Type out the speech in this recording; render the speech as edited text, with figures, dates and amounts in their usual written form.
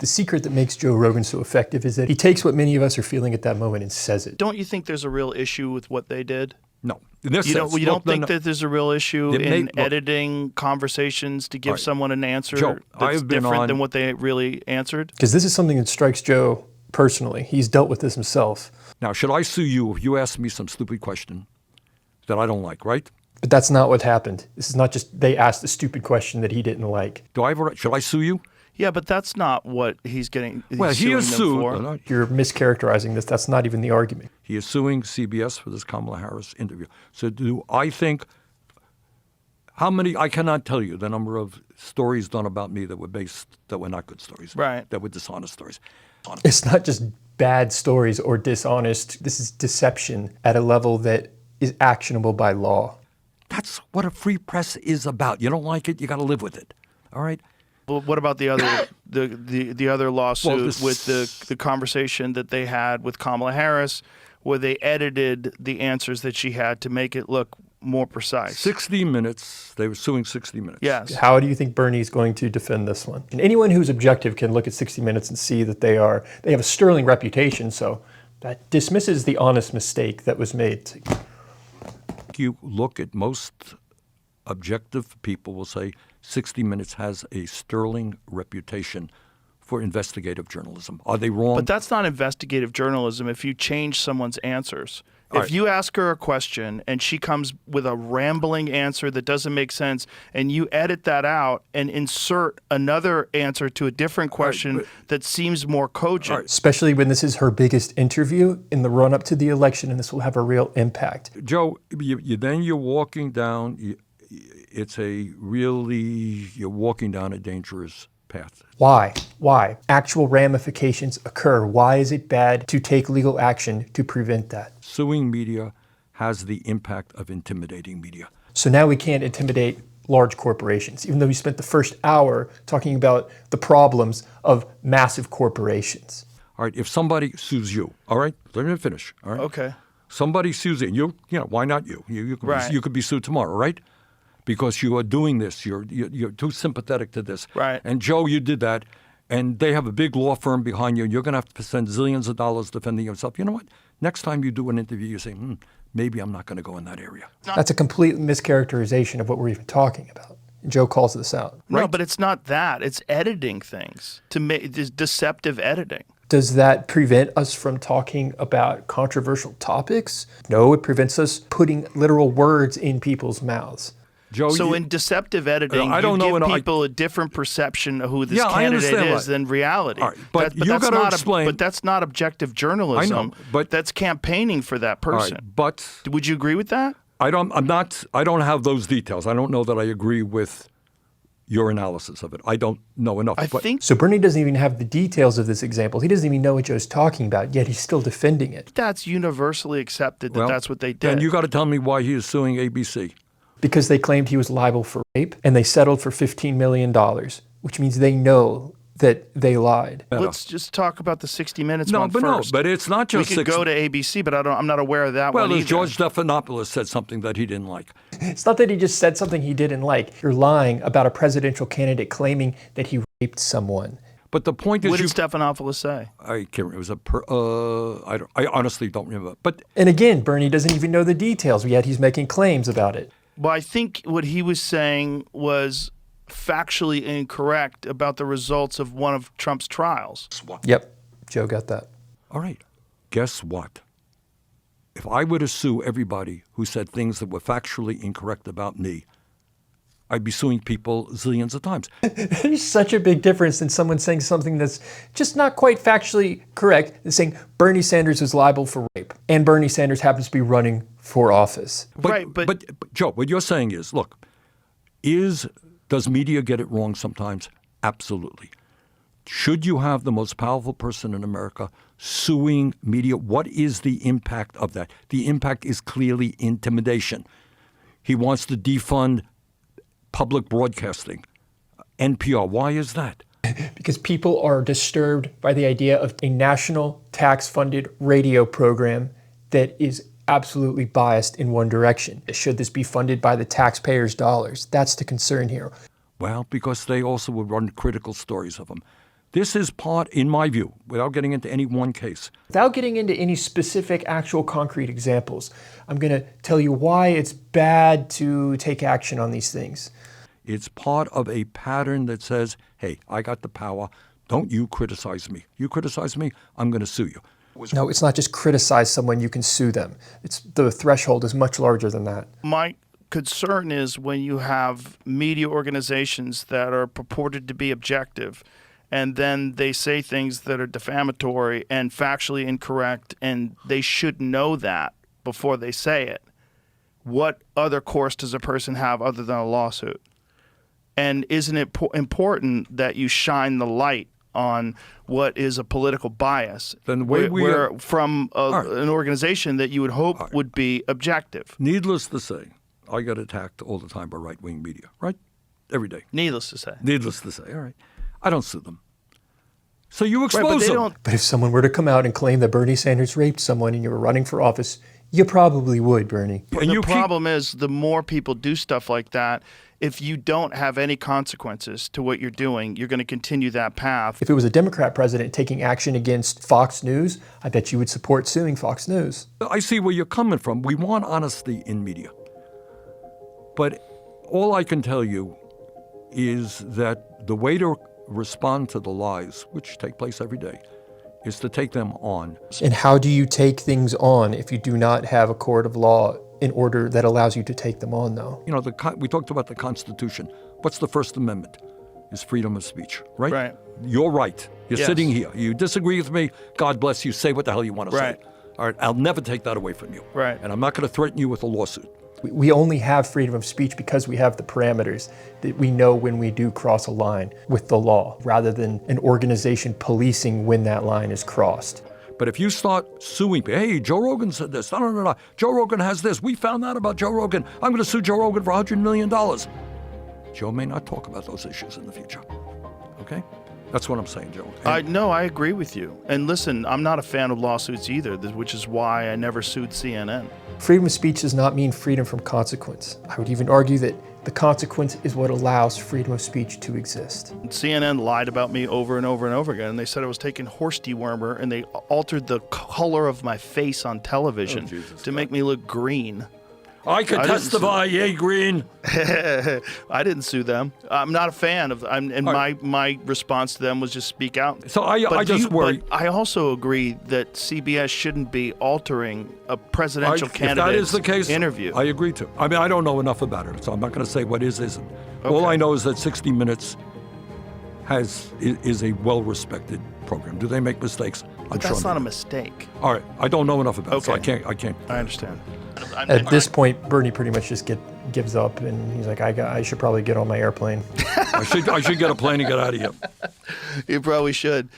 The secret that makes Joe Rogan so effective is that he takes what many of us are feeling at that moment and says it. Don't you think there's a real issue with what they did? No. You don't think that there's a real issue in editing conversations to give someone an answer that's different than what they really answered? Because this is something that strikes Joe personally. He's dealt with this himself. Now, should I sue you if you ask me some stupid question that I don't like, right? But that's not what happened. This is not just they asked a stupid question that he didn't like. Should I sue you? Yeah, but that's not what he's getting. Well, he is sued. You're mischaracterizing this. That's not even the argument. He is suing CBS for this Kamala Harris interview. So do I think, how many, I cannot tell you the number of stories done about me that were not good stories. Right. That were dishonest stories. It's not just bad stories or dishonest. This is deception at a level that is actionable by law. That's what a free press is about. You don't like it, you got to live with it. All right? Well, what about the other the other lawsuit with the conversation that they had with Kamala Harris, where they edited the answers that she had to make it look more precise? 60 Minutes. They were suing 60 Minutes. Yes. How do you think Bernie's going to defend this one? And anyone who's objective can look at 60 Minutes and see that they have a sterling reputation. So that dismisses the honest mistake that was made. You look at most objective people will say 60 Minutes has a sterling reputation for investigative journalism. Are they wrong? But that's not investigative journalism if you change someone's answers. If you ask her a question and she comes with a rambling answer that doesn't make sense and you edit that out and insert another answer to a different question that seems more cogent. Especially when this is her biggest interview in the run-up to the election, and this will have a real impact. Joe, you're walking down, you're walking down a dangerous path. Why? Why? Actual ramifications occur. Why is it bad to take legal action to prevent that? Suing media has the impact of intimidating media. So now we can't intimidate large corporations, even though we spent the first hour talking about the problems of massive corporations. All right, if somebody sues you, all right, let me finish, all right? Okay. Somebody sues you, why not you? You could be sued tomorrow, right? Because you are doing this. You're too sympathetic to this. Right. And Joe, you did that, and they have a big law firm behind you, and you're going to have to spend zillions of dollars defending yourself. You know what? Next time you do an interview, you say, maybe I'm not going to go in that area. That's a complete mischaracterization of what we're even talking about. Joe calls this out. No, but it's not that. It's editing things, to make this deceptive editing. Does that prevent us from talking about controversial topics? No, it prevents us putting literal words in people's mouths. Joe, so in deceptive editing, you give people a different perception of who this candidate is than reality. Right, but you got to explain. But that's not objective journalism. I know, but that's campaigning for that person. Right, but would you agree with that? I don't have those details. I don't know that I agree with your analysis of it. I don't know enough. I think so. Bernie doesn't even have the details of this example. He doesn't even know what Joe's talking about, yet he's still defending it. That's universally accepted that that's what they did. Then you got to tell me why he is suing ABC. Because they claimed he was liable for rape, and they settled for $15 million, which means they know that they lied. Let's just talk about the 60 Minutes one first. No, but it's not just we could go to ABC, but I'm not aware of that one either. Well, George Stephanopoulos said something that he didn't like. It's not that he just said something he didn't like. You're lying about a presidential candidate claiming that he raped someone. But the point is, what did Stephanopoulos say? I can't remember. It was I honestly don't remember. And again, Bernie doesn't even know the details, yet he's making claims about it. Well, I think what he was saying was factually incorrect about the results of one of Trump's trials. Yep, Joe got that. All right. Guess what? If I were to sue everybody who said things that were factually incorrect about me, I'd be suing people zillions of times. There's such a big difference in someone saying something that's just not quite factually correct and saying Bernie Sanders is liable for rape and Bernie Sanders happens to be running for office. But Joe, what you're saying is, look, does media get it wrong sometimes? Absolutely. Should you have the most powerful person in America suing media? What is the impact of that? The impact is clearly intimidation. He wants to defund public broadcasting, NPR. Why is that? Because people are disturbed by the idea of a national tax-funded radio program that is absolutely biased in one direction. Should this be funded by the taxpayers' dollars? That's the concern here. Well, because they also would run critical stories of them. This is part, in my view, without getting into any one case. Without getting into any specific, actual, concrete examples, I'm going to tell you why it's bad to take action on these things. It's part of a pattern that says, hey, I got the power. Don't you criticize me. You criticize me, I'm going to sue you. No, it's not just criticize someone, you can sue them. The threshold is much larger than that. My concern is when you have media organizations that are purported to be objective, and then they say things that are defamatory and factually incorrect, and they should know that before they say it. What other course does a person have other than a lawsuit? And isn't it important that you shine the light on what is a political bias Then the way where from an organization that you would hope would be objective? Needless to say, I get attacked all the time by right-wing media, right? Every day. Needless to say. Needless to say, all right. I don't sue them. So you expose them. But if someone were to come out and claim that Bernie Sanders raped someone and you were running for office, you probably would, Bernie. And the problem is the more people do stuff like that, if you don't have any consequences to what you're doing, you're going to continue that path. If it was a Democrat president taking action against Fox News, I bet you would support suing Fox News. I see where you're coming from. We want honesty in media. But all I can tell you is that the way to respond to the lies, which take place every day, is to take them on. And how do you take things on if you do not have a court of law in order that allows you to take them on, though? You know, we talked about the Constitution. What's the First Amendment? Is freedom of speech, right? Right. You're right. You're Yes. sitting here. You disagree with me, God bless you. Say what the hell you want to Right. say. All right, I'll never take that away from you. Right. And I'm not going to threaten you with a lawsuit. We only have freedom of speech because we have the parameters that we know when we do cross a line with the law, rather than an organization policing when that line is crossed. But if you start suing, hey, Joe Rogan said this, no, Joe Rogan has this, we found out about Joe Rogan, I'm going to sue Joe Rogan for $100 million. Joe may not talk about those issues in the future, okay? That's what I'm saying, Joe. No, I agree with you. And listen, I'm not a fan of lawsuits either, which is why I never sued CNN. Freedom of speech does not mean freedom from consequence. I would even argue that the consequence is what allows freedom of speech to exist. CNN lied about me over and over and over again. They said I was taking horse dewormer, and they altered the color of my face on television to make me look green. I could testify, yay, Green. I didn't sue them. I'm not a fan of, my response to them was just speak out. So I just worry. But I also agree that CBS shouldn't be altering a presidential candidate's interview. I agree too. I mean, I don't know enough about it, so I'm not going to say what isn't. Okay. All I know is that 60 Minutes is a well-respected program. Do they make mistakes? But that's not a mistake. All right, I don't know enough about it, so I can't. I understand. At this point, Bernie pretty much just gives up, and he's like, I should probably get on my airplane. I should get a plane and get out of here. You probably should.